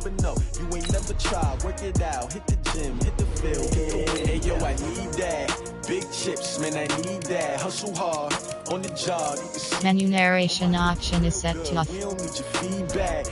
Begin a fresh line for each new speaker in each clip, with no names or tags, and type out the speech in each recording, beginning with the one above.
never know. You ain't never tried, work it out, hit the gym, hit the field, get the win. Hey yo, I need that. Big chips, man, I need that. Hustle hard, on the job, you can see.
Menu narration option is set to off.
We don't need your feedback.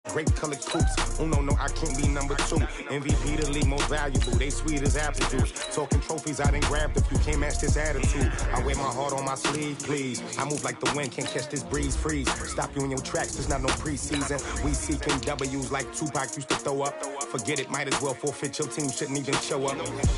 Grape colored coops. Oh no, I can't be number 2. MVP the league most valuable. They sweet as apple juice. Talking trophies, I done grabbed a few. Can't match this attitude. I wear my heart on my sleeve, please. I move like the wind, can't catch this breeze, freeze. Stop you in your tracks, there's not no preseason. We seeking W's like Tupac used to throw up. Forget it, might as well forfeit. Your team shouldn't even show up.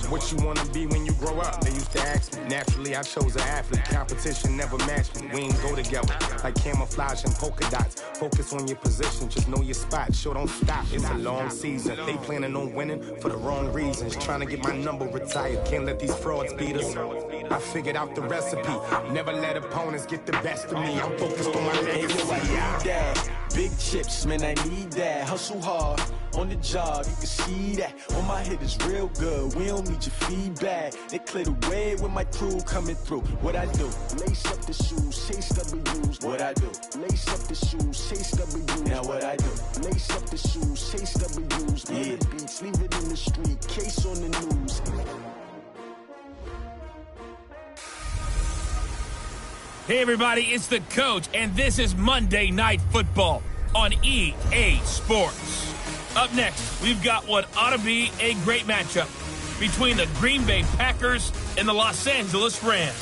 What you wanna be when you grow up? They used to ask me. Naturally, I chose an athlete. Competition never matched me. We ain't go together like camouflage and polka dots. Focus on your position, just know your spot. Sure, don't stop. It's a long season. They planning on winning for the wrong reasons. Trying to get my number retired. Can't let these frauds beat us. I figured out the recipe. Never let opponents get the best of me. I'm focused on my legacy.
I need that. Big chips, man, I need that. Hustle hard, on the job, you can see that. On my head is real good, we don't need your feedback. They clear the way with my crew coming through. What I do? Lace up the shoes, chase W's. What I do? Lace up the shoes, chase W's. Now what I do? Lace up the shoes, chase W's. Yeah. The beats, leave it in the street, case on the news.
Hey everybody, it's the coach, and this is Monday Night Football on EA Sports. Up next, we've got what ought to be a great matchup between the Green Bay Packers and the Los Angeles Rams.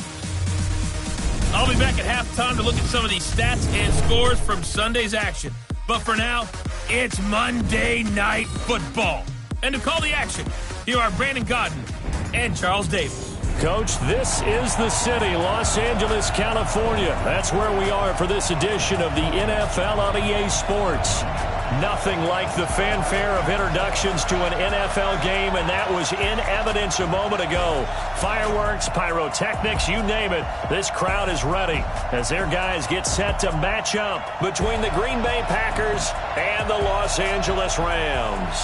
I'll be back at halftime to look at some of these stats and scores from Sunday's action. But for now, it's Monday Night Football. And to call the action, here are Brandon Godden and Charles Davis.
Coach, this is the city, Los Angeles, California. That's where we are for this edition of the NFL on EA Sports. Nothing like the fanfare of introductions to an NFL game, and that was in evidence a moment ago. Fireworks, pyrotechnics, you name it. This crowd is ready as their guys get set to match up between the Green Bay Packers and the Los Angeles Rams.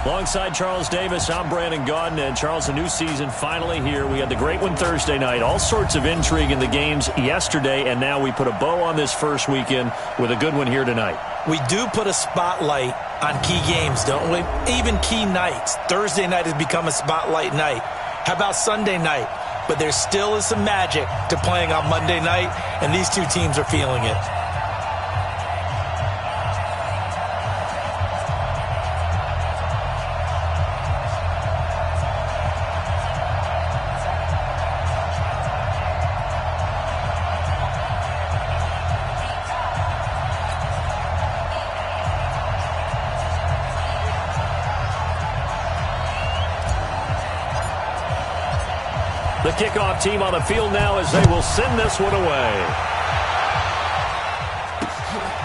Alongside Charles Davis, I'm Brandon Gaudin. And Charles, a new season finally here. We had the great one Thursday night. All sorts of intrigue in the games yesterday, and now we put a bow on this first weekend with a good one here tonight.
We do put a spotlight on key games, don't we? Even key nights. Thursday night has become a spotlight night. How about Sunday night? But there still is some magic to playing on Monday night, and these two teams are feeling it.
The kickoff team on the field now as they will send this one away.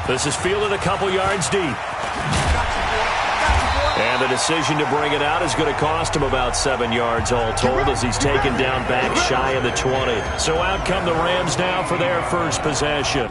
This is fielded a couple yards deep. And the decision to bring it out is going to cost him about 7 yards all told as he's taken down back shy of the 20. So out come the Rams now for their first possession.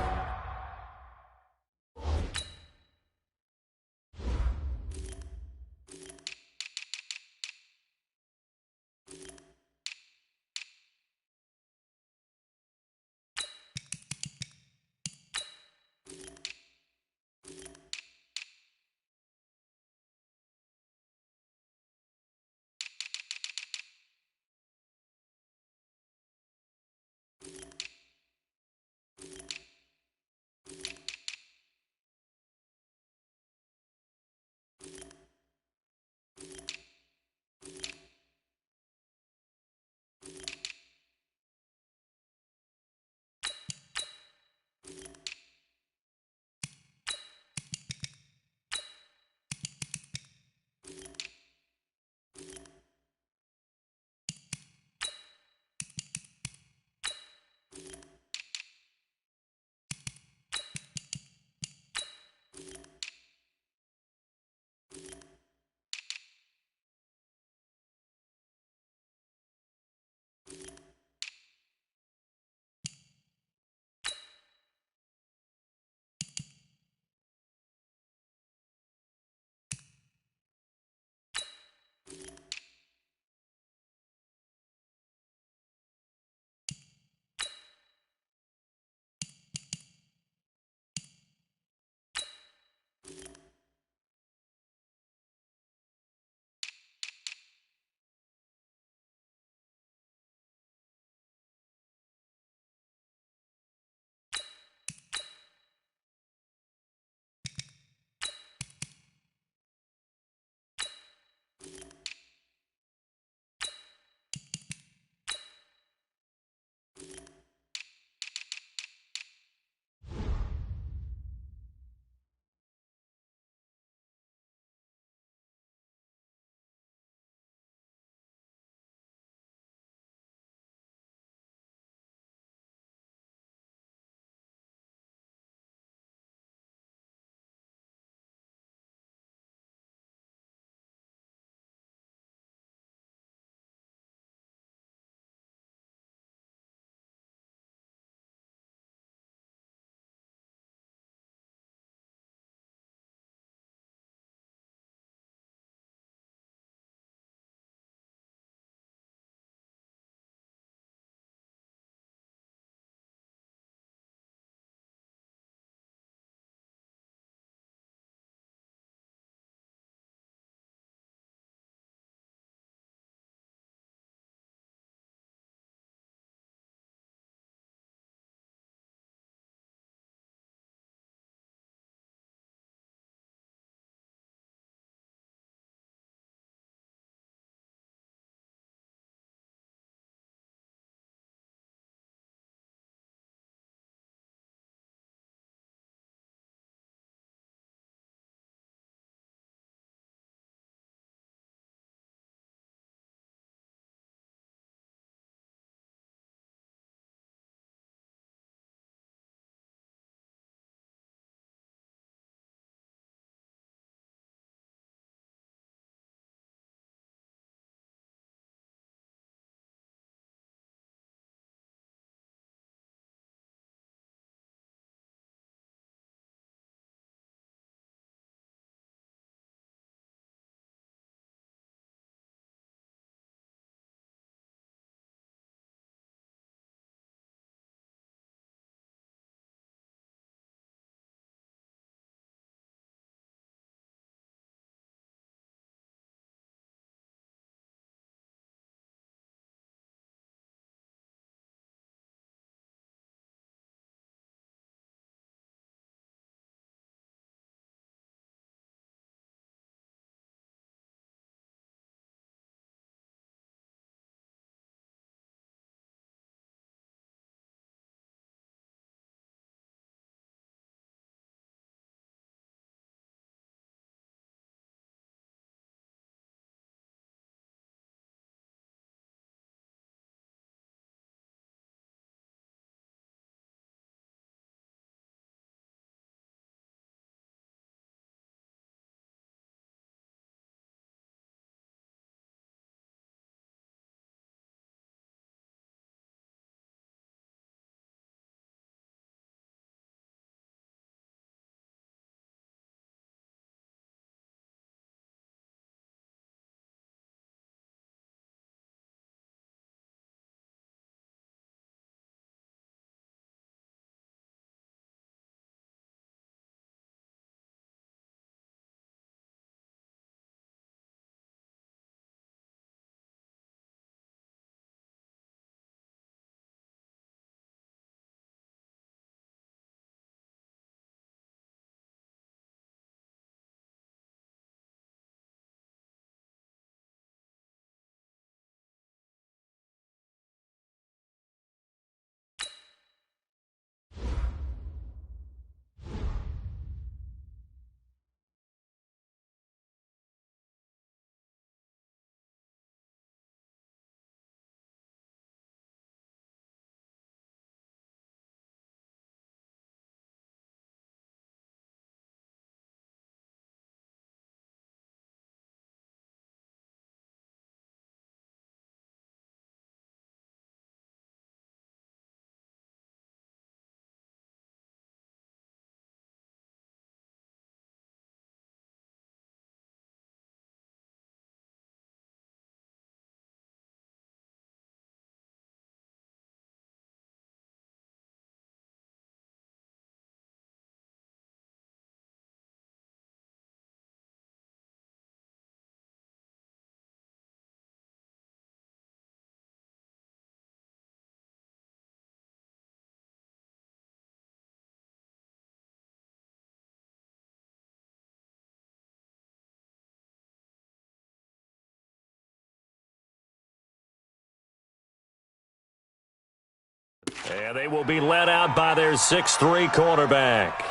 And they will be led out by their 6'3" quarterback.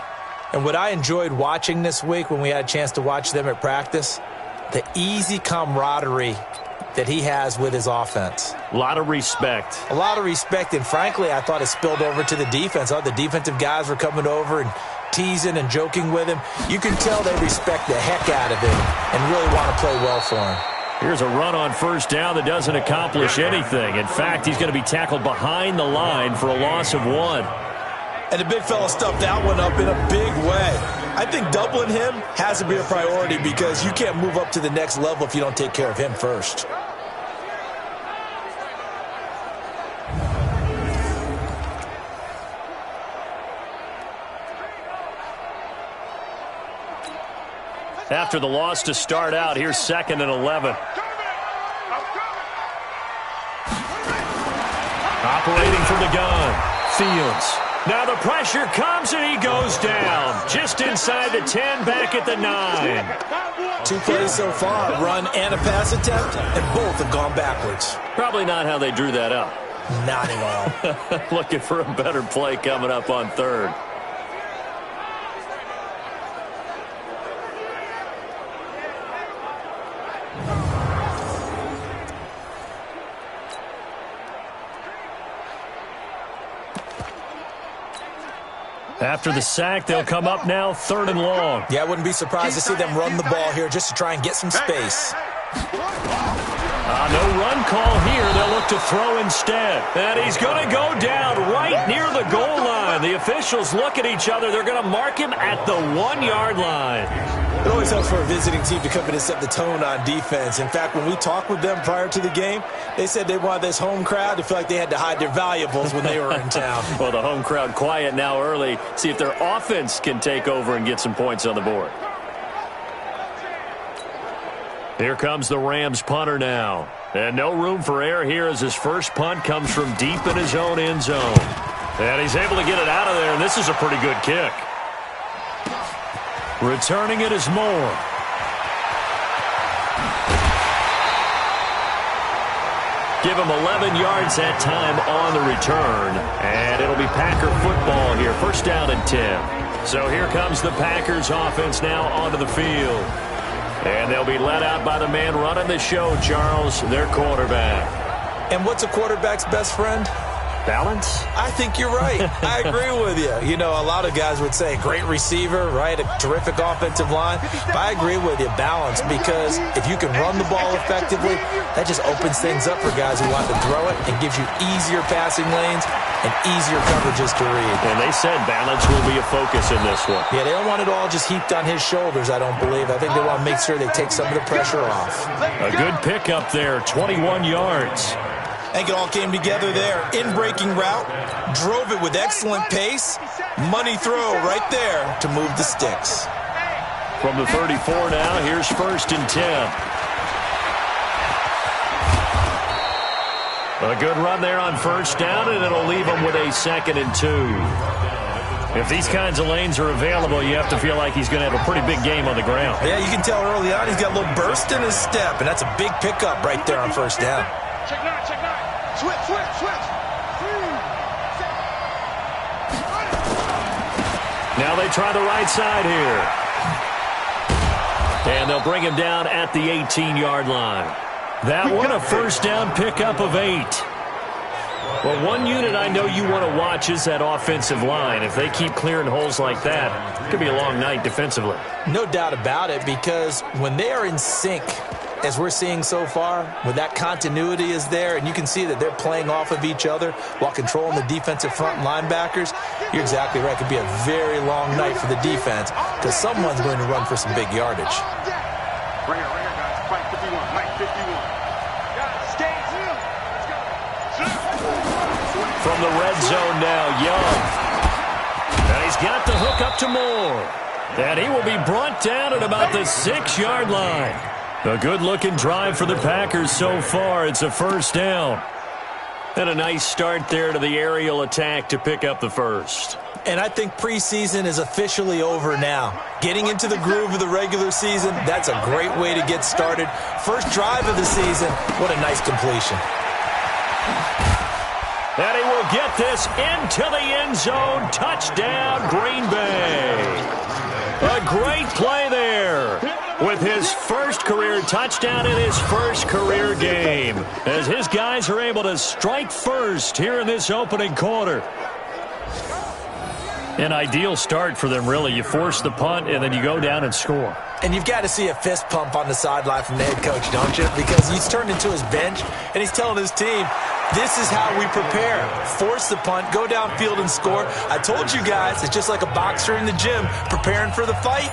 And what I enjoyed watching this week when we had a chance to watch them at practice, the easy camaraderie that he has with his offense.
A lot of respect.
A lot of respect, and frankly, I thought it spilled over to the defense. The defensive guys were coming over and teasing and joking with him. You can tell they respect the heck out of him and really want to play well for him.
Here's a run on first down that doesn't accomplish anything. In fact, he's going to be tackled behind the line for a loss of 1.
And the big fella stuffed that one up in a big way. I think doubling him has to be a priority because you can't move up to the next level if you don't take care of him first.
After the loss to start out, here's 2nd and 11. Operating from the gun, Fields. Now the pressure comes and he goes down. Just inside the 10, back at the 9.
2 plays so far, run and a pass attempt, and both have gone backwards.
Probably not how they drew that up.
Not at all.
Looking for a better play coming up on 3rd. After the sack, they'll come up now 3rd and long.
Yeah, I wouldn't be surprised to see them run the ball here just to try and get some space.
No run call here. They'll look to throw instead. And he's going to go down right near the goal line. The officials look at each other. They're going to mark him at the 1-yard line.
It always helps for a visiting team to come in and set the tone on defense. In fact, when we talked with them prior to the game, they said they wanted this home crowd to feel like they had to hide their valuables when they were in town.
Well, the home crowd quiet now early. See if their offense can take over and get some points on the board. Here comes the Rams punter now. And no room for error here as his first punt comes from deep in his own end zone. And he's able to get it out of there, and this is a pretty good kick. Returning it is Moore. Give him 11 yards that time on the return. And it'll be Packer football here. 1st down and 10. So here comes the Packers offense now onto the field. And they'll be led out by the man running the show, Charles, their quarterback.
And what's a quarterback's best friend?
Balance?
I think you're right. I agree with you. You know, a lot of guys would say great receiver, right? A terrific offensive line. But I agree with you, balance, because if you can run the ball effectively, that just opens things up for guys who want to throw it and gives you easier passing lanes and easier coverages to read.
And they said balance will be a focus in this one.
Yeah, they don't want it all just heaped on his shoulders, I don't believe. I think they want to make sure they take some of the pressure off.
A good pickup there, 21 yards.
I think it all came together there. In-breaking route, drove it with excellent pace. Money throw right there to move the sticks.
From the 34 now, here's 1st and 10. A good run there on 1st down, and it'll leave them with a 2nd and 2. If these kinds of lanes are available, you have to feel like he's going to have a pretty big game on the ground.
Yeah, you can tell early on he's got a little burst in his step, and that's a big pickup right there on 1st down.
Check 9, check 9. Switch.
Now they try the right side here. And they'll bring him down at the 18-yard line. That one, a 1st down pickup of 8. Well, one unit I know you want to watch is that offensive line. If they keep clearing holes like that, it could be a long night defensively.
No doubt about it, because when they are in sync, as we're seeing so far, when that continuity is there and you can see that they're playing off of each other while controlling the defensive front linebackers, you're exactly right. It could be a very long night for the defense because someone's going to run for some big yardage.
Right here, guys. Mike 51. Mike 51.
From the red zone now, Young. And he's got the hook up to Moore. And he will be brought down at about the 6-yard line. A good-looking drive for the Packers so far. It's a 1st down. And a nice start there to the aerial attack to pick up the 1st.
And I think preseason is officially over now. Getting into the groove of the regular season, that's a great way to get started. First drive of the season, what a nice completion.
And he will get this into the end zone. Touchdown, Green Bay. A great play there with his first career touchdown in his first career game, as his guys are able to strike first here in this opening quarter. An ideal start for them, really. You force the punt, and then you go down and score.
And you've got to see a fist pump on the sideline from the head coach, don't you? Because he's turned into his bench, and he's telling his team, this is how we prepare. Force the punt, go downfield and score. I told you guys, it's just like a boxer in the gym preparing for the fight.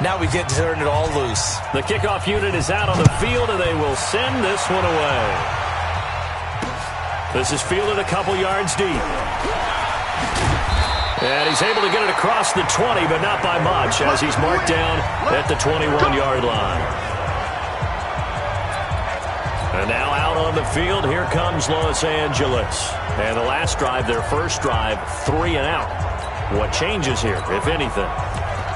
Now we get to turn it all loose.
The kickoff unit is out on the field, and they will send this one away. This is fielded a couple yards deep. And he's able to get it across the 20, but not by much, as he's marked down at the 21-yard line. And now out on the field, here comes Los Angeles. And the last drive, their first drive, 3 and out. What changes here, if anything?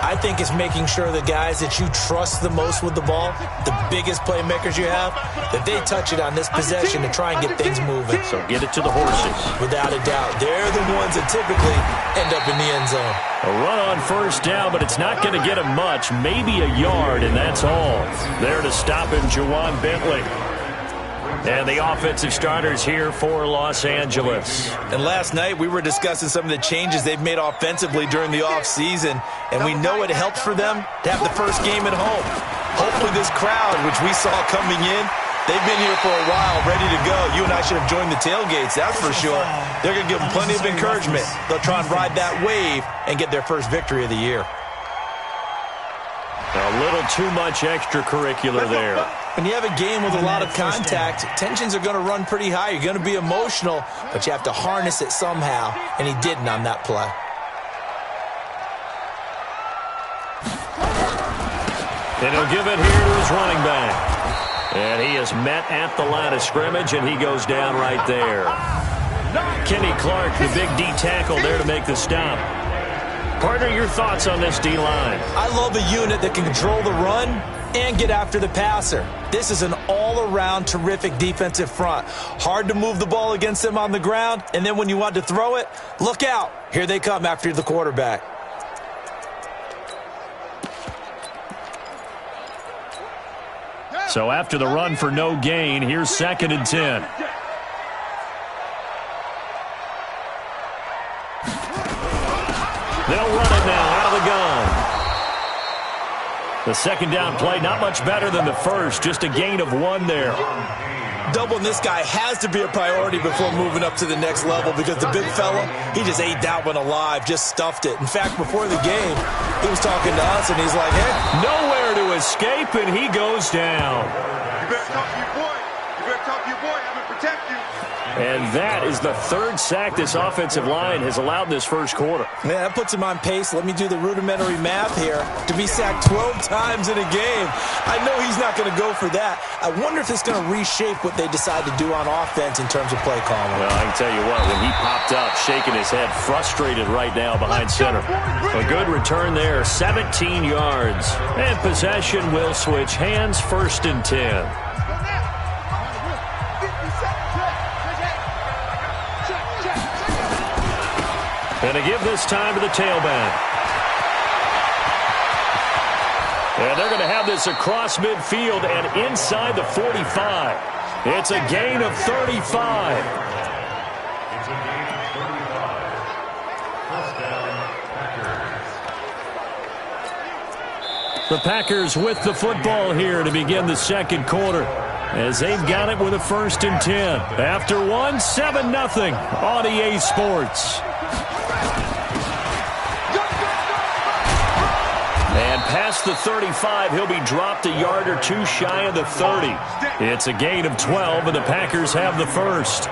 I think it's making sure the guys that you trust the most with the ball, the biggest playmakers you have, that they touch it on this possession to try and get things moving.
So get it to the horses.
Without a doubt. They're the ones that typically end up in the end zone.
A run on first down, but it's not going to get him much. Maybe a yard, and that's all. There to stop him, Juwan Bentley. And the offensive starters here for Los Angeles.
And last night we were discussing some of the changes they've made offensively during the offseason, and we know it helps for them to have the first game at home. Hopefully this crowd, which we saw coming in, they've been here for a while, ready to go. You and I should have joined the tailgates, that's for sure. They're going to give them plenty of encouragement. They'll try and ride that wave and get their first victory of the year.
A little too much extracurricular there.
When you have a game with a lot of contact, tensions are going to run pretty high. You're going to be emotional, but you have to harness it somehow, and he didn't on that play.
And he'll give it here to his running back. And he is met at the line of scrimmage, and he goes down right there. Kenny Clark, the big D tackle there to make the stop. Partner, your thoughts on this D-line?
I love a unit that can control the run and get after the passer. This is an all-around terrific defensive front. Hard to move the ball against them on the ground, and then when you want to throw it, look out. Here they come after the quarterback.
So after the run for no gain, here's 2nd and 10. They'll run it now out of the gun. The second down play, not much better than the first, just a gain of 1 there.
Doubling this guy has to be a priority before moving up to the next level, because the big fella, he just ate that one alive, just stuffed it. In fact, before the game, he was talking to us, and he's like, hey.
Nowhere to escape, and he goes down.
You better talk to your boy. You better talk to your boy. I'm going to protect you.
And that is the 3rd sack this offensive line has allowed this first quarter.
Yeah, that puts him on pace. Let me do the rudimentary math here. To be sacked 12 times in a game, I know he's not going to go for that. I wonder if it's going to reshape what they decide to do on offense in terms of play calling.
Well, I can tell you what, when he popped up, shaking his head, frustrated right now behind center. A good return there, 17 yards. And possession will switch hands, 1st and 10. And to give this time to the tailback. And they're going to have this across midfield and inside the 45. It's a gain of 35. The Packers with the football here to begin the second quarter, as they've got it with a 1st and 10. After 1, 7-0 on EA Sports. And past the 35, he'll be dropped a yard or 2 shy of the 30. It's a gain of 12, and the Packers have the first.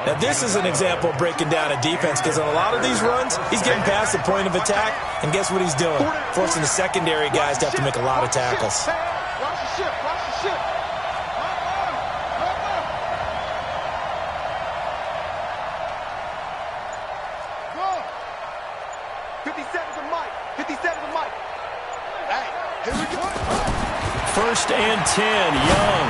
Now, this is an example of breaking down a defense, because on a lot of these runs, he's getting past the point of attack, and guess what he's doing? Forcing the secondary guys to have to make a lot of tackles.
Watch the ship. Watch the ship.
1st and 10, Young.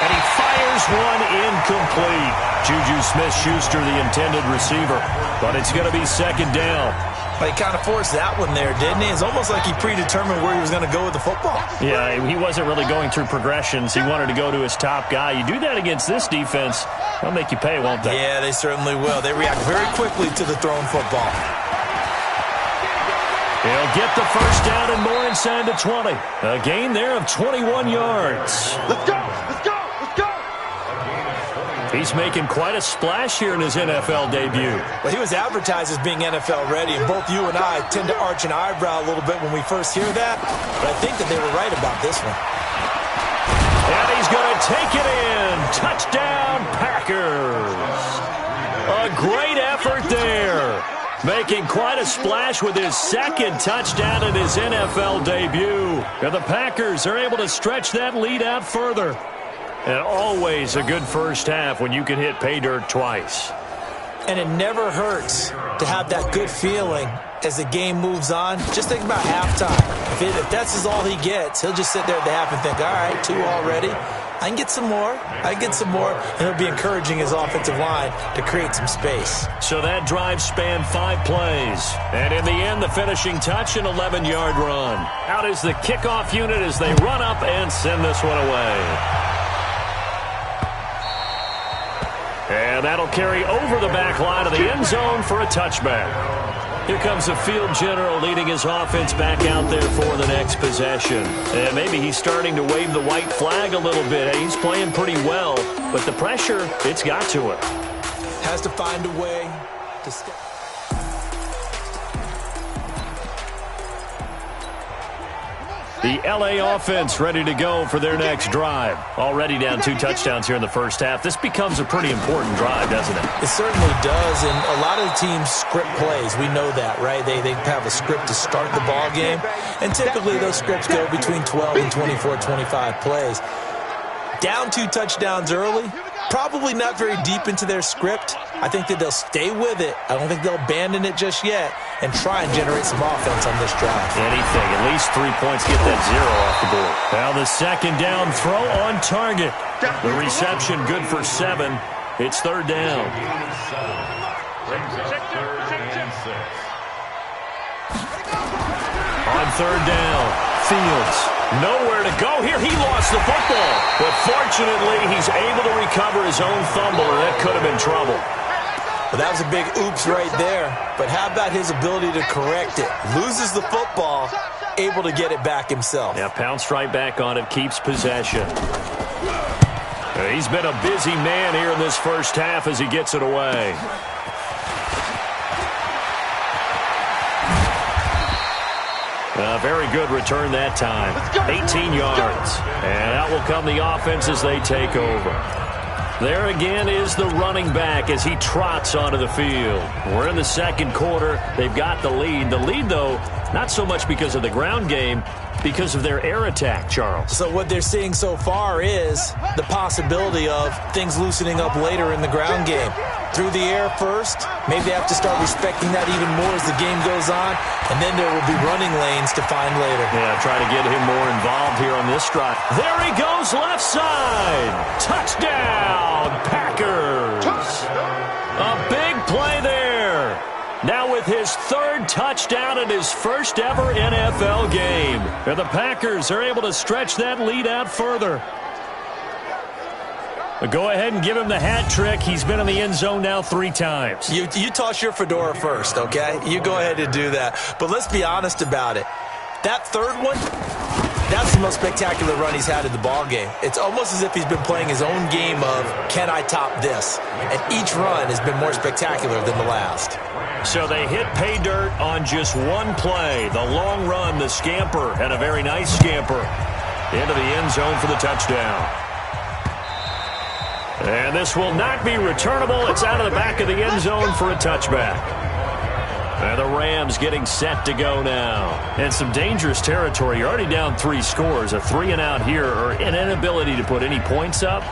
And he fires one incomplete. Juju Smith-Schuster, the intended receiver. But it's going to be second down.
But he kind of forced that one there, didn't he? It's almost like he predetermined where he was going to go with the football.
Yeah, he wasn't really going through progressions. He wanted to go to his top guy. You do that against this defense, they'll make you pay, won't they?
Yeah, they certainly will. They react very quickly to the thrown football.
He'll get the first down and more inside the 20. A gain there of 21 yards.
Let's go! Let's go! Let's go!
He's making quite a splash here in his NFL debut.
Well, he was advertised as being NFL ready, and both you and I tend to arch an eyebrow a little bit when we first hear that, but I think that they were right about this one.
And he's going to take it in. Touchdown, Packers. A great effort there. Making quite a splash with his second touchdown in his NFL debut. And the Packers are able to stretch that lead out further. And always a good first half when you can hit pay dirt twice.
And it never hurts to have that good feeling as the game moves on. Just think about halftime. If that's all he gets, he'll just sit there at the half and think, all right, 2 already. I can get some more. I can get some more. And he'll be encouraging his offensive line to create some space.
So that drive spanned 5 plays. And in the end, the finishing touch, an 11-yard run. Out is the kickoff unit as they run up and send this one away. And that'll carry over the back line of the end zone for a touchback. Here comes the field general leading his offense back out there for the next possession. And maybe he's starting to wave the white flag a little bit. He's playing pretty well, but the pressure, it's got to him.
Has to find a way to step.
The L.A. offense ready to go for their next drive. Already down 2 touchdowns here in the first half. This becomes a pretty important drive, doesn't it?
It certainly does, and a lot of the teams script plays. We know that, right? They have a script to start the ball game, and typically those scripts go between 12 and 24, 25 plays. Down 2 touchdowns early, probably not very deep into their script. I think that they'll stay with it. I don't think they'll abandon it just yet and try and generate some offense on this drive.
Anything. At least 3 points, get that 0 off the board. Now the second down throw on target. The reception good for 7. It's third down. On third down, Fields. Nowhere to go here. He lost the football. But fortunately, he's able to recover his own fumble, and that could have been trouble.
Well, that was a big oops right there. But how about his ability to correct it? Loses the football, able to get it back himself.
Yeah, pounced right back on it, keeps possession. He's been a busy man here in this first half as he gets it away. A very good return that time. 18 yards. And out will come the offense as they take over. There again is the running back as he trots onto the field. We're in the second quarter. They've got the lead. The lead, though, not so much because of the ground game, because of their air attack, Charles.
So what they're seeing so far is the possibility of things loosening up later in the ground game. Through the air first, maybe they have to start respecting that even more as the game goes on, and then there will be running lanes to find later.
Yeah, try to get him more involved here on this drive. There he goes, left side. Touchdown, Packers. A big play there. Now with his 3rd touchdown in his first ever NFL game. And the Packers are able to stretch that lead out further. But go ahead and give him the hat trick. He's been in the end zone now 3 times.
You toss your fedora first, okay? You go ahead and do that. But let's be honest about it. That 3rd one, that's the most spectacular run he's had in the ball game. It's almost as if he's been playing his own game of, can I top this? And each run has been more spectacular than the last.
So they hit pay dirt on just 1 play. The long run, the scamper, and a very nice scamper into the end zone for the touchdown. And this will not be returnable. It's out of the back of the end zone for a touchback. And the Rams getting set to go now. And some dangerous territory. You're already down 3 scores. A 3-and-out here, or an inability to put any points up.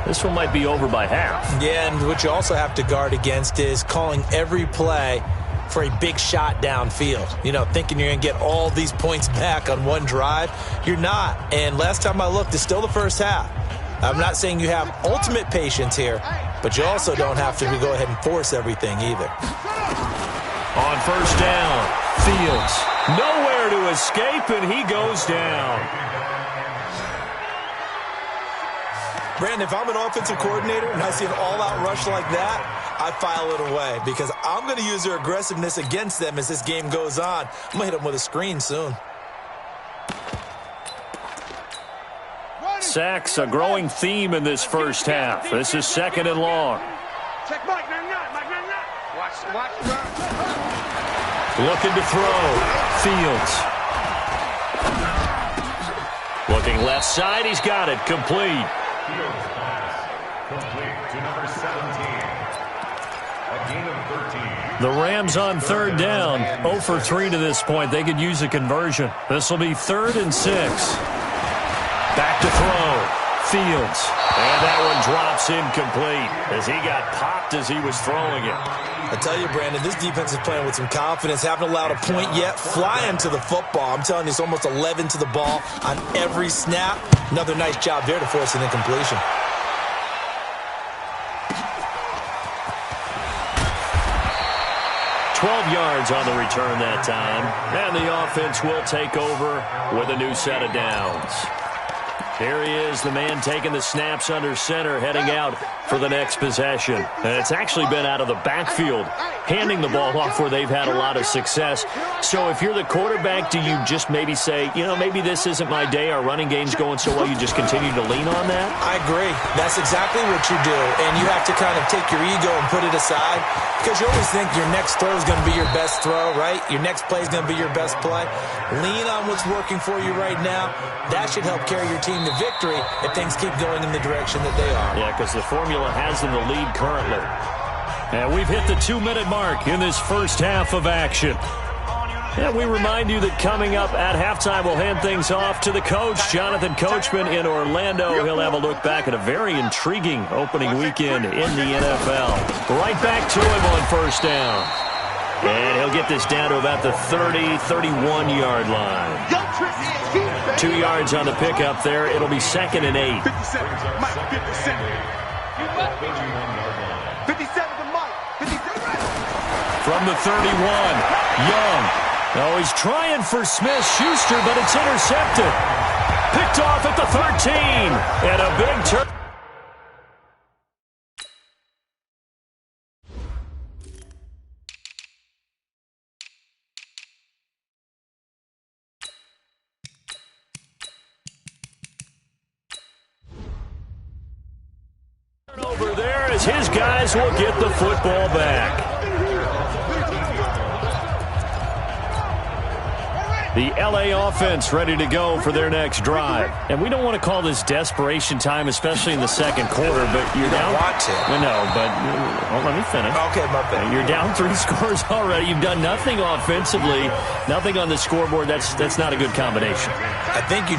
This one might be over by half.
Yeah, and what you also have to guard against is calling every play for a big shot downfield. You know, thinking you're going to get all these points back on one drive. You're not. And last time I looked, it's still the first half. I'm not saying you have ultimate patience here, but you also don't have to go ahead and force everything either.
On first down, Fields nowhere to escape, and he goes down.
Brandon, if I'm an offensive coordinator and I see an all-out rush like that, I file it away because I'm going to use their aggressiveness against them as this game goes on. I'm going to hit them with a screen soon.
Sacks, a growing theme in this first half. This is 2nd and long.
Check Mike, watch.
Looking to throw. Fields. Looking left side. He's got it. Complete.
Complete to number 17. A gain of 13.
The Rams on 3rd down. 0 for 3 to this point. They could use a conversion. This will be 3rd and 6. Back to throw. Fields. And that one drops incomplete as he got popped as he was throwing it.
I tell you, Brandon, this defense is playing with some confidence. Haven't allowed a point yet. Flying to the football. I'm telling you, it's almost 11 to the ball on every snap. Another nice job there to force an incompletion.
Yards on the return that time. And the offense will take over with a new set of downs. Here he is, the man taking the snaps under center, heading out for the next possession. And it's actually been out of the backfield, handing the ball off where they've had a lot of success. So if you're the quarterback, do you just maybe say, you know, maybe this isn't my day, our running game's going so well, you just continue to lean on that?
I agree. That's exactly what you do. And you have to kind of take your ego and put it aside because you always think your next throw is going to be your best throw, right? Your next play is going to be your best play. Lean on what's working for you right now. That should help carry your team to victory if things keep going in the direction that they are.
Yeah, because the formula has them the lead currently. And we've hit the 2-minute mark in this first half of action. And we remind you that coming up at halftime, we'll hand things off to the coach, Jonathan Coachman in Orlando. He'll have a look back at a very intriguing opening weekend in the NFL. Right back to him on first down. And he'll get this down to about the 30, 31-yard line. 2 yards on the pickup there. It'll be 2nd and 8.
57, Mike, 57. 57 to Mike, 57.
From the 31, Young. Oh, he's trying for Smith-Schuster, but it's intercepted. Picked off at the 13. And a big turn. Over there as his guys will get the football back. The LA offense ready to go for their next drive. And we don't want to call this desperation time, especially in the second quarter, but you're down.
Want to.
No, but let me finish.
Okay, my bad.
You're down 3 scores already. You've done nothing offensively, nothing on the scoreboard. That's not a good combination.
I think you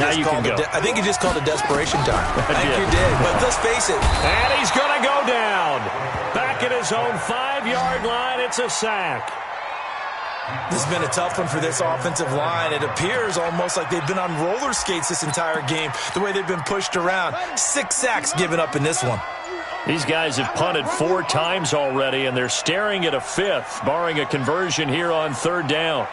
just called it desperation time. I think you did. But let's face it.
And he's going to go down. Back at his own 5-yard line. It's a sack.
This has been a tough one for this offensive line. It appears almost like they've been on roller skates this entire game, the way they've been pushed around. 6 sacks given up in this one.
These guys have punted 4 times already, and they're staring at a 5th, barring a conversion here on 3rd down.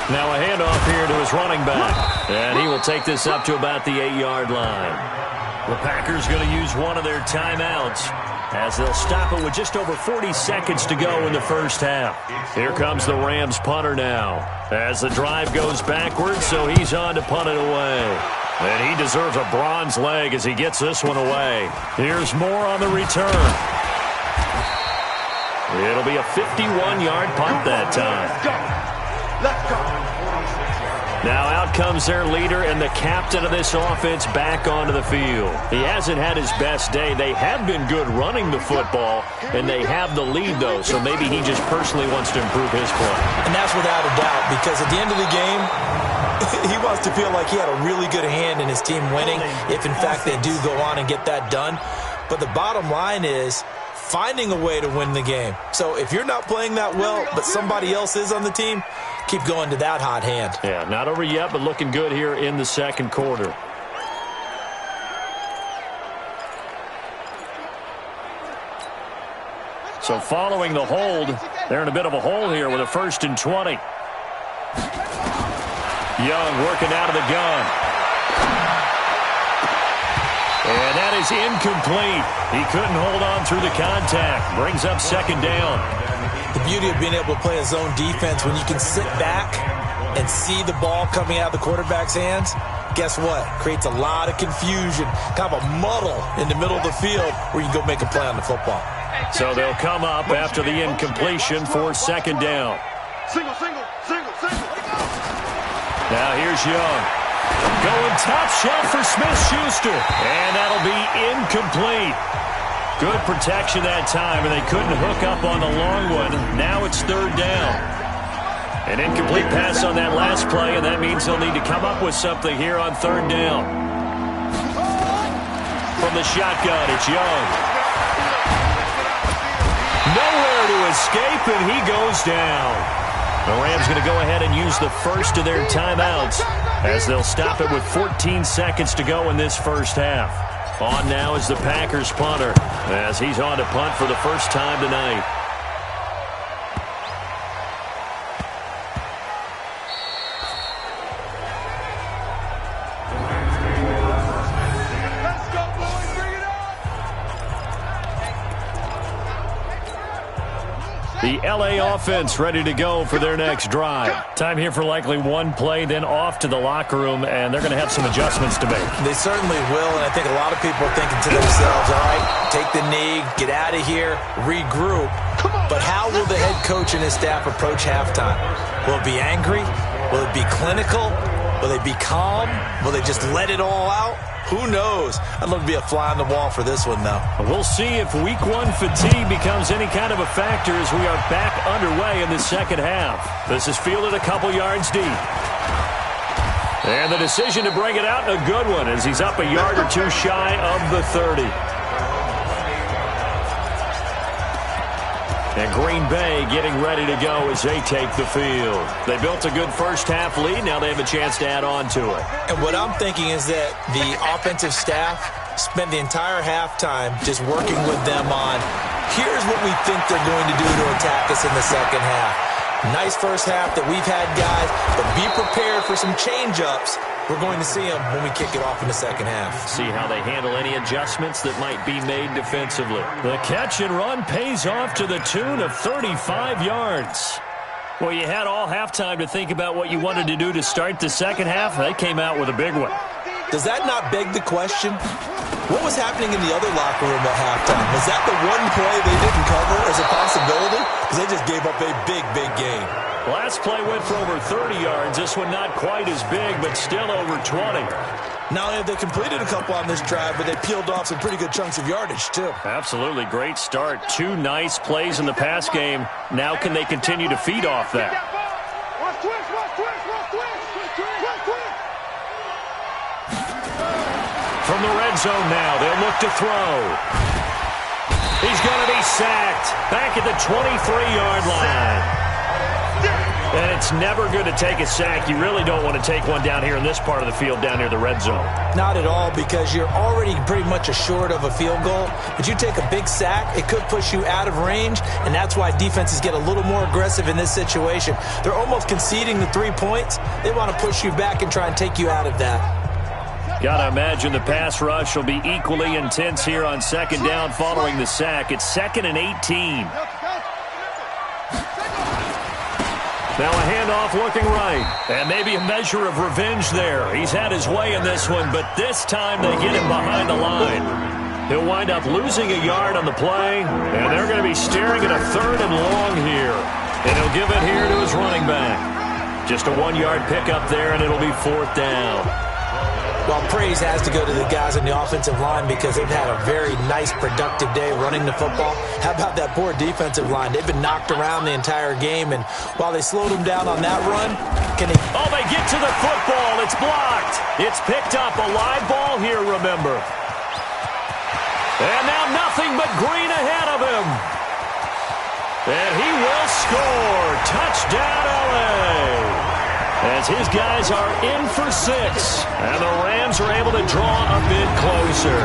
Now a handoff here to his running back, and he will take this up to about the 8-yard line. The Packers going to use one of their timeouts, as they'll stop it with just over 40 seconds to go in the first half. Here comes the Rams punter now, as the drive goes backwards, so he's on to punt it away. And he deserves a bronze leg as he gets this one away. Here's more on the return. It'll be a 51-yard punt that time.
Let's go.
Now out comes their leader and the captain of this offense back onto the field. He hasn't had his best day. They have been good running the football, and they have the lead, though, so maybe he just personally wants to improve his play.
And that's without a doubt, because at the end of the game, he wants to feel like he had a really good hand in his team winning, if in fact they do go on and get that done. But the bottom line is finding a way to win the game. So if you're not playing that well, but somebody else is on the team, keep going to that hot hand.
Yeah, not over yet, but looking good here in the second quarter. So following the hold, they're in a bit of a hole here with a 1st and 20. Young working out of the gun. And that is incomplete. He couldn't hold on through the contact. Brings up 2nd down.
The beauty of being able to play a zone defense when you can sit back and see the ball coming out of the quarterback's hands, guess what? Creates a lot of confusion, kind of a muddle in the middle of the field where you can go make a play on the football.
So they'll come up after the incompletion for 2nd down.
Single.
Now here's Young. Going top shelf for Smith-Schuster. And that'll be incomplete. Good protection that time, and they couldn't hook up on the long one. Now it's 3rd down. An incomplete pass on that last play, and that means they'll need to come up with something here on 3rd down. From the shotgun, it's Young. Nowhere to escape, and he goes down. The Rams going to go ahead and use the first of their timeouts as they'll stop it with 14 seconds to go in this first half. On now is the Packers punter as he's on to punt for the first time tonight. The LA offense ready to go for their next drive. Time here for likely one play, then off to the locker room, and they're going to have some adjustments to make.
They certainly will, and I think a lot of people are thinking to themselves, all right, take the knee, get out of here, regroup. But how will the head coach and his staff approach halftime? Will it be angry? Will it be clinical? Will they be calm? Will they just let it all out? Who knows? I'd love to be a fly on the wall for this one, though.
We'll see if week one fatigue becomes any kind of a factor as we are back underway in the second half. This is fielded a couple yards deep. And the decision to bring it out, a good one, as he's up a yard or two shy of the 30. And Green Bay getting ready to go as they take the field. They built a good first-half lead. Now they have a chance to add on to it.
And what I'm thinking is that the offensive staff spent the entire halftime just working with them on, here's what we think they're going to do to attack us in the second half. Nice first half that we've had, guys, but be prepared for some change-ups. We're going to see them when we kick it off in the second half.
See how they handle any adjustments that might be made defensively. The catch and run pays off to the tune of 35 yards. Well, you had all halftime to think about what you wanted to do to start the second half. They came out with a big one.
Does that not beg the question? What was happening in the other locker room at halftime? Was that the one play they didn't cover as a possibility? Because they just gave up a big, big game.
Last play went for over 30 yards. This one not quite as big, but still over 20.
Not only have they completed a couple on this drive, but they peeled off some pretty good chunks of yardage, too.
Absolutely. Great start. Two nice plays in the pass game. Now can they continue to feed off that? From the red zone now, they'll look to throw. He's going to be sacked back at the 23-yard line. And it's never good to take a sack. You really don't want to take one down here in this part of the field down near the red zone.
Not at all, because you're already pretty much assured of a field goal. But you take a big sack, it could push you out of range, and that's why defenses get a little more aggressive in this situation. They're almost conceding the 3 points. They want to push you back and try and take you out of that.
Got to imagine the pass rush will be equally intense here on second down following the sack. It's 2nd and 18. Now a handoff looking right. And maybe a measure of revenge there. He's had his way in this one, but this time they get him behind the line. He'll wind up losing a yard on the play, and they're going to be staring at a 3rd and long here. And he'll give it here to his running back. Just a 1-yard pickup there, and it'll be 4th down.
Well, praise has to go to the guys on the offensive line because they've had a very nice, productive day running the football. How about that poor defensive line? They've been knocked around the entire game, and while they slowed them down on that run, can they...
Oh, they get to the football. It's blocked. It's picked up. A live ball here, remember. And now nothing but green ahead of him. And he will score. Touchdown, LA. As his guys are in for 6, and the Rams are able to draw a bit closer.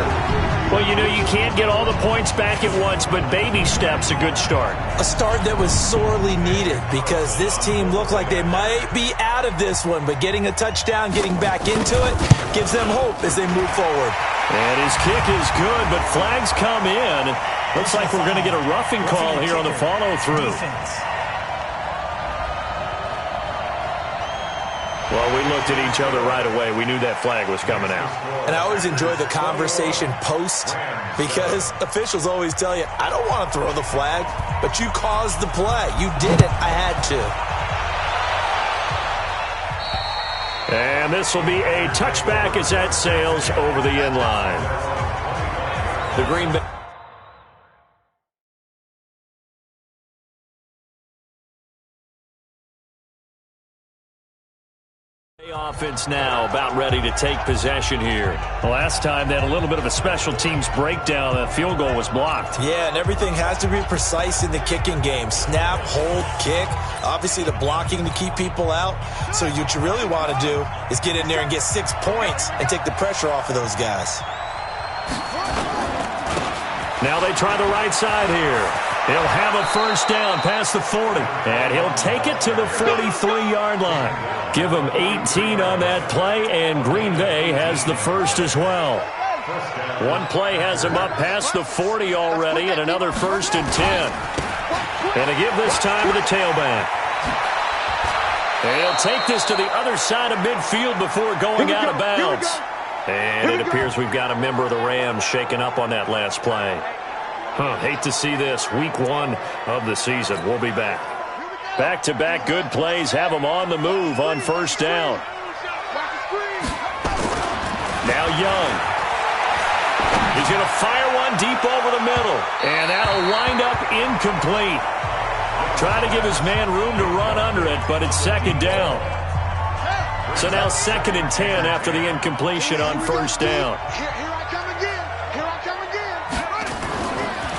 Well, you know, you can't get all the points back at once, but baby steps a good start.
A start that was sorely needed because this team looked like they might be out of this one, but getting a touchdown, getting back into it, gives them hope as they move forward.
And his kick is good, but flags come in. Looks like we're going to get a roughing call here on the follow-through. Well, we looked at each other right away. We knew that flag was coming out.
And I always enjoy the conversation post because officials always tell you, I don't want to throw the flag, but you caused the play. You did it. I had to.
And this will be a touchback as that sails over the end line. The Green Bay offense now about ready to take possession here. Last time they had a little bit of a special teams breakdown. The field goal was blocked.
Yeah, and everything has to be precise in the kicking game. Snap, hold, kick. Obviously the blocking to keep people out. So what you really want to do is get in there and get 6 points and take the pressure off of those guys.
Now they try the right side here. He'll have a first down past the 40. And he'll take it to the 43-yard line. Give him 18 on that play, and Green Bay has the first as well. One play has him up past the 40 already, and another first and 10. And to give this time to the tailback. And he'll take this to the other side of midfield before going out of bounds. And it appears we've got a member of the Rams shaken up on that last play. Hate to see this. Week 1 of the season. We'll be back. Back-to-back good plays have them on the move on first down. Now Young. He's going to fire one deep over the middle. And that'll wind up incomplete. Try to give his man room to run under it, but it's second down. So now 2nd and 10 after the incompletion on first down.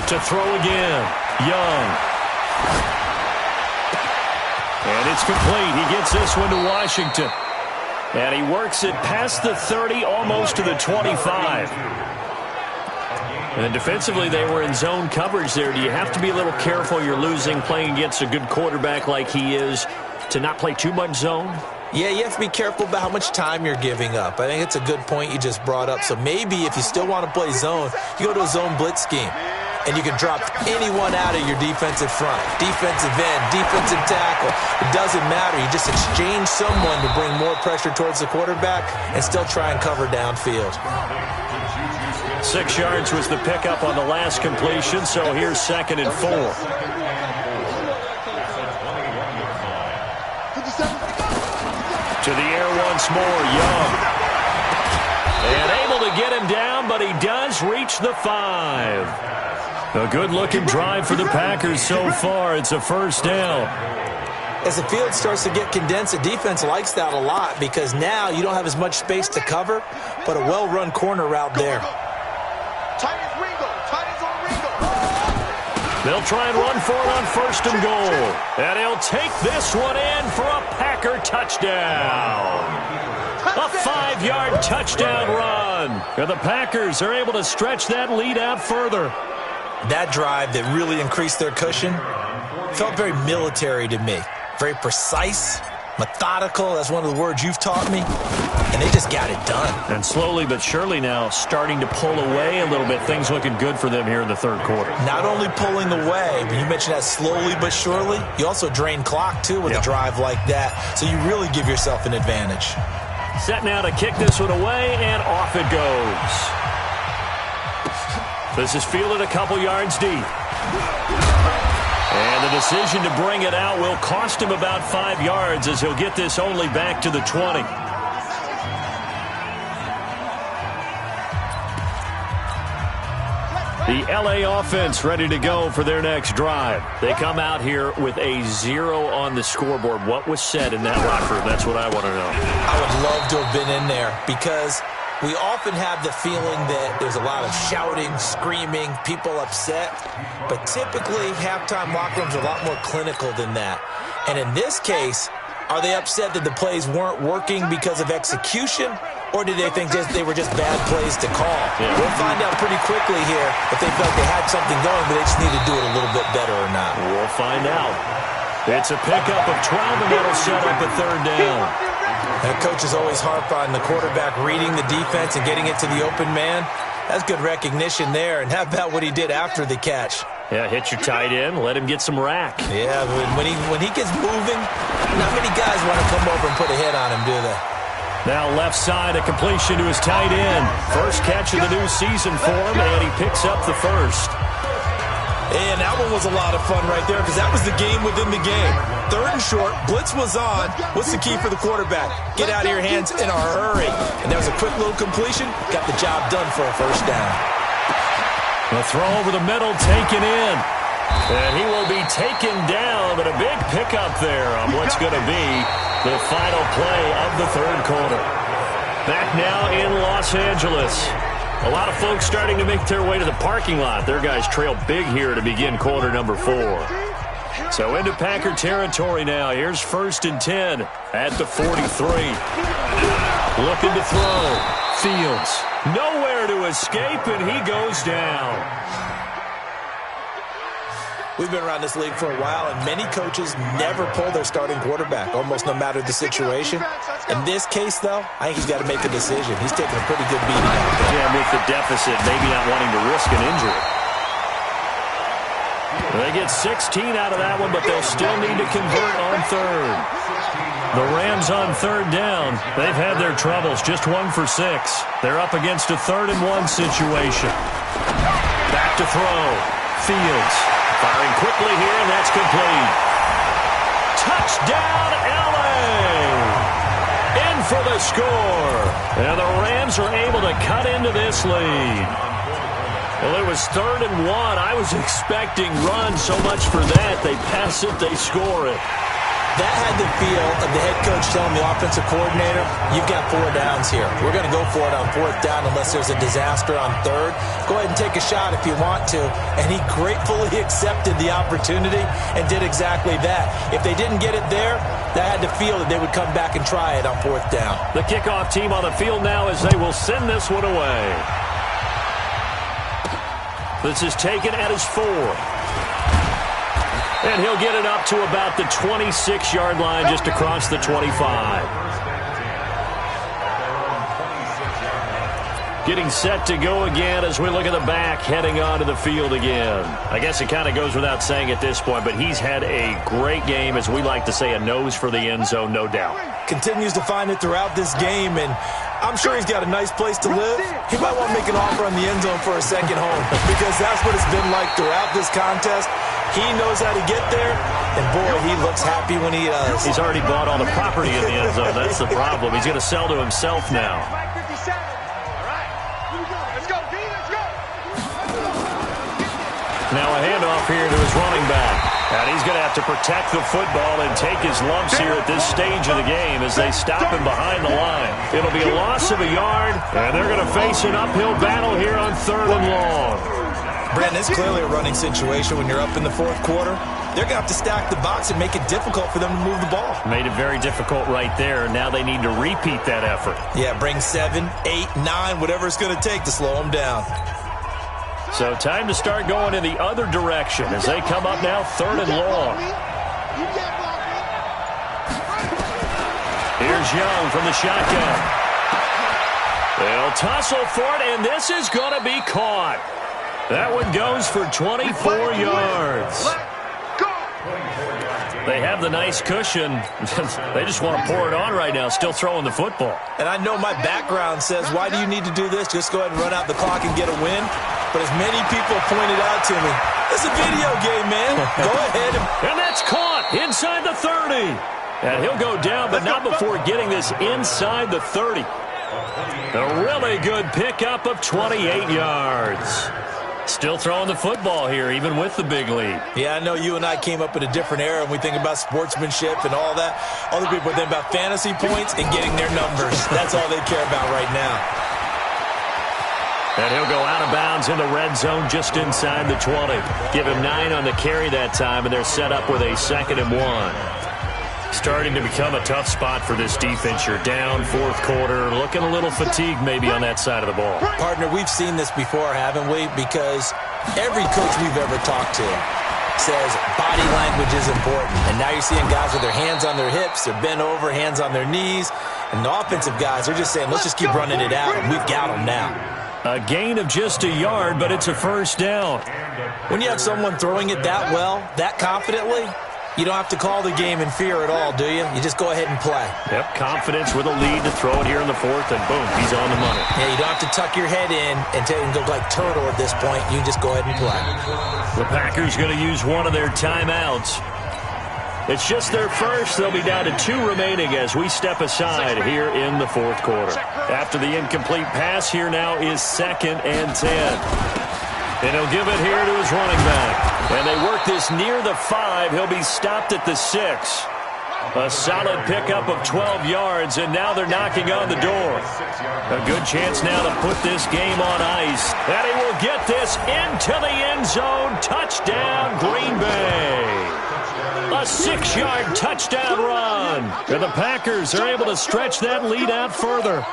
To throw again. Young. And it's complete. He gets this one to Washington. And he works it past the 30, almost to the 25. And defensively, they were in zone coverage there. Do you have to be a little careful? You're losing, playing against a good quarterback like he is, to not play too much zone?
Yeah, you have to be careful about how much time you're giving up. I think it's a good point you just brought up. So maybe if you still want to play zone, you go to a zone blitz scheme. And you can drop anyone out of your defensive front, defensive end, defensive tackle. It doesn't matter. You just exchange someone to bring more pressure towards the quarterback and still try and cover downfield.
6 yards was the pickup on the last completion, so here's 2nd and 4. To the air once more, Young. And able to get him down, but he does reach the 5. A good-looking drive for the Packers so far. It's a first down.
As the field starts to get condensed, the defense likes that a lot because now you don't have as much space to cover, but a well-run corner route there.
They'll try and run for it on 1st and goal. And he'll take this one in for a Packer touchdown. A 5-yard touchdown run. And the Packers are able to stretch that lead out further.
That drive that really increased their cushion felt very military to me. Very precise, methodical. That's one of the words you've taught me. And they just got it done.
And slowly but surely now starting to pull away a little bit. Things looking good for them here in the 3rd quarter.
Not only pulling away, but you mentioned that slowly but surely. You also drain clock, too, with a drive like that. So you really give yourself an advantage.
Set now to kick this one away, and off it goes. This is fielded a couple yards deep. And the decision to bring it out will cost him about 5 yards as he'll get this only back to the 20. The LA offense ready to go for their next drive. They come out here with a 0 on the scoreboard. What was said in that locker room? That's what I want to know.
I would love to have been in there because we often have the feeling that there's a lot of shouting, screaming, people upset. But typically, halftime locker rooms are a lot more clinical than that. And in this case, Are they upset that the plays weren't working because of execution, or did they think they were just bad plays to call?
Yeah.
We'll find out pretty quickly here if they felt they had something going, but they just need to do it a little bit better or not.
We'll find out. It's a pickup of 12, and that'll set up a third down.
That coach is always harp on the quarterback reading the defense and getting it to the open man. That's good recognition there. And how about what he did after the catch?
Yeah, hit your tight end, let him get some rack.
Yeah, but when he gets moving, not many guys want to come over and put a hit on him, do they?
Now left side, a completion to his tight end. First catch of the new season for him, and he picks up the first.
And that one was a lot of fun right there because that was the game within the game. Third and short, blitz was on. What's the key for the quarterback? Get out of your hands in a hurry. And there was a quick little completion. Got the job done for a first down.
The throw over the middle, taken in. And he will be taken down, but a big pickup there on what's going to be the final play of the third quarter. Back now in Los Angeles. A lot of folks starting to make their way to the parking lot. Their guys trail big here to begin quarter number 4. So into Packer territory now. Here's 1st and 10 at the 43. Looking to throw. Fields. Nowhere to escape, and he goes down.
We've been around this league for a while, and many coaches never pull their starting quarterback, almost no matter the situation. In this case, though, I think he's got to make a decision. He's taking a pretty good beating out there.
Yeah, with the deficit, maybe not wanting to risk an injury. They get 16 out of that one, but they'll still need to convert on third. The Rams on third down. They've had their troubles, just 1 for 6. They're up against a 3rd and 1 situation. Back to throw. Fields. Firing quickly here, and that's complete. Touchdown, L.A. In for the score. And the Rams are able to cut into this lead. Well, it was 3rd and 1. I was expecting run so much for that. They pass it, they score it.
That had the feel of the head coach telling the offensive coordinator, you've got 4 downs here. We're going to go for it on 4th down unless there's a disaster on 3rd. Go ahead and take a shot if you want to. And he gratefully accepted the opportunity and did exactly that. If they didn't get it there, that had the feel that they would come back and try it on 4th down.
The kickoff team on the field now as they will send this one away. This is taken at his 4. And he'll get it up to about the 26-yard line, just across the 25. Getting set to go again as we look at the back, heading onto the field again. I guess it kind of goes without saying at this point, but he's had a great game, as we like to say, a nose for the end zone, no doubt.
Continues to find it throughout this game, and I'm sure he's got a nice place to live. He might want to make an offer on the end zone for a second home because that's what it's been like throughout this contest. He knows how to get there, and boy, he looks happy when he does.
He's already bought all the property in the end zone. That's the problem. He's going to sell to himself now. Now a handoff here to his running back. And he's going to have to protect the football and take his lumps here at this stage of the game as they stop him behind the line. It'll be a loss of a yard, and they're going to face an uphill battle here on 3rd and long.
Brandon, it's clearly a running situation when you're up in the 4th quarter. They're going to have to stack the box and make it difficult for them to move the ball.
Made it very difficult right there. Now they need to repeat that effort.
Yeah, bring 7, 8, 9, whatever it's going to take to slow them down.
So time to start going in the other direction as they come up now 3rd and long. Here's Young from the shotgun. They'll tussle for it, and this is going to be caught. That one goes for 24 yards. They have the nice cushion. They just want to pour it on right now, still throwing the football.
And I know my background says, why do you need to do this? Just go ahead and run out the clock and get a win. But as many people pointed out to me, it's a video game, man. Go ahead.
And that's caught inside the 30. And he'll go down, but not before getting this inside the 30. A really good pickup of 28 yards. Still throwing the football here, even with the big lead.
Yeah, I know you and I came up in a different era, and we think about sportsmanship and all that. Other people think about fantasy points and getting their numbers. That's all they care about right now.
And he'll go out of bounds in the red zone just inside the 20. Give him 9 on the carry that time, and they're set up with a 2nd and 1. Starting to become a tough spot for this defense. You're down fourth quarter, looking a little fatigued maybe on that side of the ball.
Partner, we've seen this before, haven't we? Because every coach we've ever talked to says body language is important. And now you're seeing guys with their hands on their hips, they're bent over, hands on their knees. And the offensive guys, they're just saying, let's just keep running it out, and we've got them now.
A gain of just a yard, but it's a first down.
When you have someone throwing it that well, that confidently, you don't have to call the game in fear at all, do you? You just go ahead and play.
Yep, confidence with a lead to throw it here in the fourth, and boom, he's on the money.
Yeah, you don't have to tuck your head in and go like turtle at this point. You just go ahead and play.
The Packers going to use one of their timeouts. It's just their first. They'll be down to 2 remaining as we step aside here in the fourth quarter. After the incomplete pass, here now is 2nd and 10. And he'll give it here to his running back. And they work this near the 5. He'll be stopped at the 6. A solid pickup of 12 yards, and now they're knocking on the door. A good chance now to put this game on ice. And he will get this into the end zone. Touchdown, Green Bay. A 6-yard touchdown run. And the Packers are able to stretch that lead out further.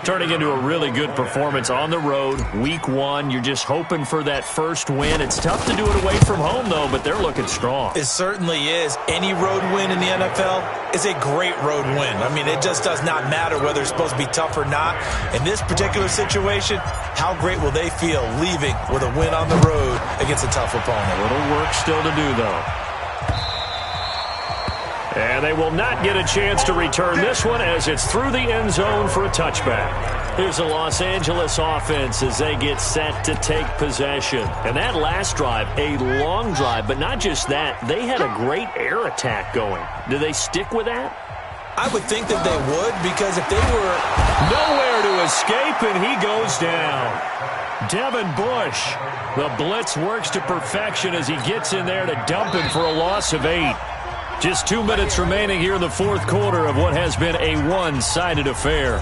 Turning into a really good performance on the road. Week 1, you're just hoping for that first win. It's tough to do it away from home, though, but they're looking strong.
It certainly is. Any road win in the NFL is a great road win. I mean, it just does not matter whether it's supposed to be tough or not. In this particular situation, how great will they feel leaving with a win on the road against a tough opponent?
A little work still to do, though. And they will not get a chance to return this one as it's through the end zone for a touchback. Here's the Los Angeles offense as they get set to take possession. And that last drive, a long drive, but not just that. They had a great air attack going. Do they stick with that?
I would think that they would, because if they were
nowhere to escape, and he goes down. Devin Bush, the blitz works to perfection as he gets in there to dump him for a loss of 8. Just 2 minutes remaining here in the fourth quarter of what has been a one-sided affair.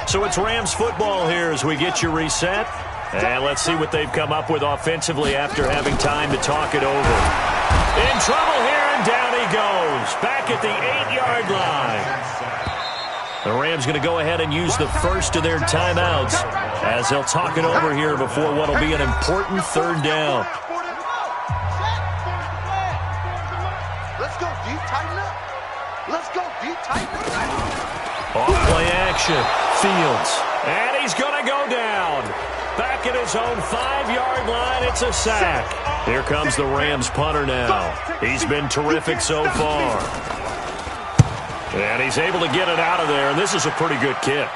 So it's Rams football here as we get you reset. And let's see what they've come up with offensively after having time to talk it over. In trouble here, and down he goes. Back at the 8-yard line. The Rams going to go ahead and use the first of their timeouts as they'll talk it over here before what will be an important third down. Off play action. Fields. And he's going to go down. Back at his own 5-yard line. It's a sack. Here comes the Rams punter now. He's been terrific so far. And he's able to get it out of there. And this is a pretty good kick.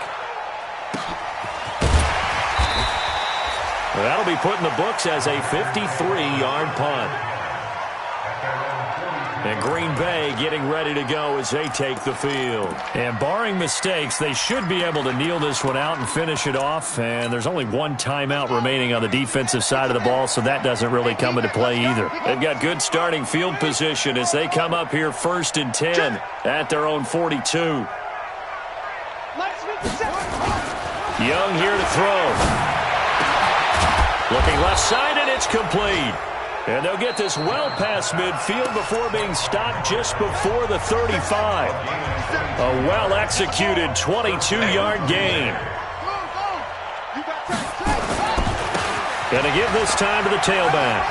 That'll be put in the books as a 53-yard punt. And Green Bay getting ready to go as they take the field. And barring mistakes, they should be able to kneel this one out and finish it off. And there's only one timeout remaining on the defensive side of the ball, so that doesn't really come into play either. They've got good starting field position as they come up here 1st and 10 at their own 42. Young here to throw. Looking left-sided, it's complete. And they'll get this well past midfield before being stopped just before the 35. A well-executed 22-yard gain. Going to give this time to the tailback.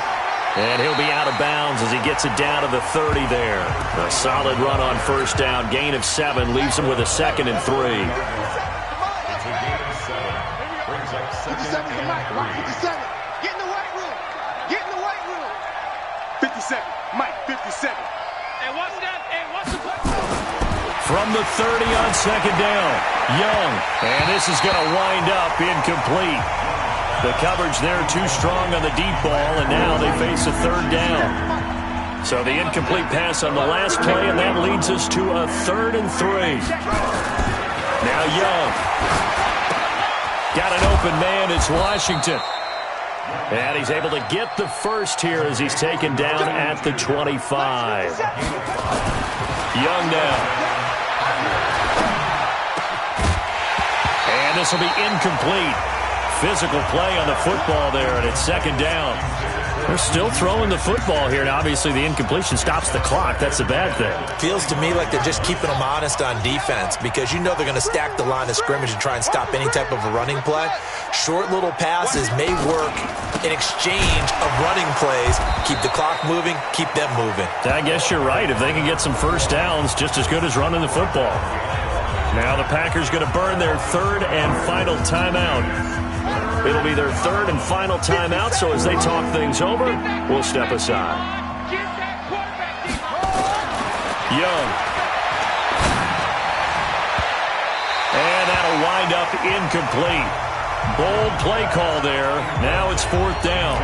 And he'll be out of bounds as he gets it down to the 30 there. A solid run on first down. Gain of 7 leaves him with a 2nd and 3.
57. Mike, 57.
And what's that? And what's the play?
From the 30 on 2nd down. Young. And this is going to wind up incomplete. The coverage there too strong on the deep ball, and now they face a 3rd down. So the incomplete pass on the last play, and that leads us to a 3rd and 3. Now Young. Got an open man. It's Washington. And he's able to get the first here as he's taken down at the 25. Young now. And this will be incomplete. Physical play on the football there, and it's 2nd down. They're still throwing the football here. Now, obviously, the incompletion stops the clock. That's a bad thing.
Feels to me like they're just keeping them honest on defense because you know they're going to stack the line of scrimmage and try and stop any type of a running play. Short little passes may work in exchange of running plays. Keep the clock moving, keep them moving.
I guess you're right. If they can get some first downs, just as good as running the football. Now the Packers going to burn their third and final timeout. It'll be their third and final timeout, so as they talk things over, we'll step aside. Young. And that'll wind up incomplete. Bold play call there. Now it's fourth down.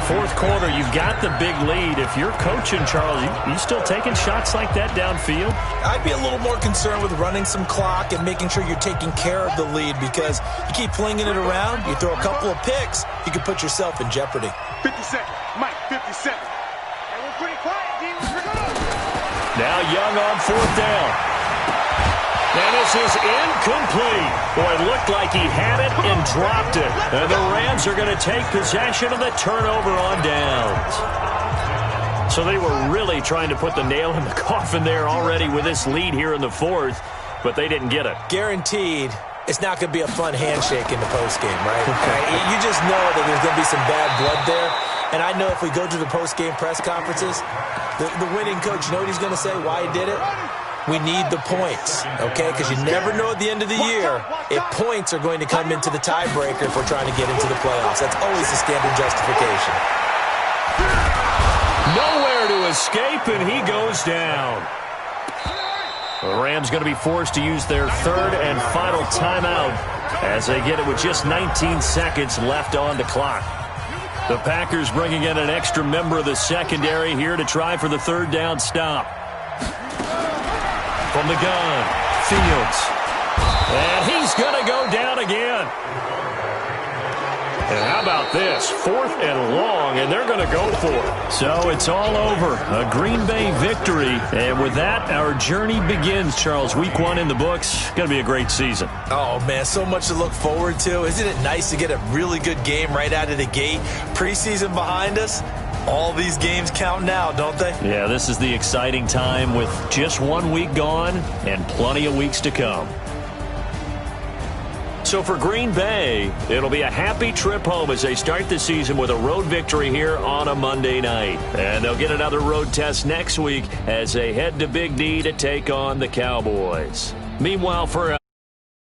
Fourth quarter, you've got the big lead. If you're coaching, Charles, you still taking shots like that downfield?
I'd be a little more concerned with running some clock and making sure you're taking care of the lead because you keep flinging it around, you throw a couple of picks, you can put yourself in jeopardy.
50 seconds. Mike, 50 seconds. Hey, we're pretty quiet, D. We're good.
Now Young on fourth down. And this is incomplete. Boy, it looked like he had it and dropped it. And the Rams are going to take possession of the turnover on downs. So they were really trying to put the nail in the coffin there already with this lead here in the fourth, but they didn't get it.
Guaranteed, it's not going to be a fun handshake in the postgame, right? You just know that there's going to be some bad blood there. And I know if we go to the postgame press conferences, the winning coach, you know what he's going to say, why he did it? We need the points, okay? Because you never know at the end of the year if points are going to come into the tiebreaker if we're trying to get into the playoffs. That's always the standard justification.
Nowhere to escape, and he goes down. The Rams going to be forced to use their third and final timeout as they get it with just 19 seconds left on the clock. The Packers bringing in an extra member of the secondary here to try for the third down stop. From the gun, Fields. And he's going to go down again. And how about this? Fourth and long, and they're going to go for it. So it's all over. A Green Bay victory. And with that, our journey begins, Charles. Week 1 in the books. Going to be a great season.
Oh, man, so much to look forward to. Isn't it nice to get a really good game right out of the gate? Preseason behind us. All these games count now, don't they?
Yeah, this is the exciting time with just 1 week gone and plenty of weeks to come. So for Green Bay, it'll be a happy trip home as they start the season with a road victory here on a Monday night. And they'll get another road test next week as they head to Big D to take on the Cowboys. Meanwhile, for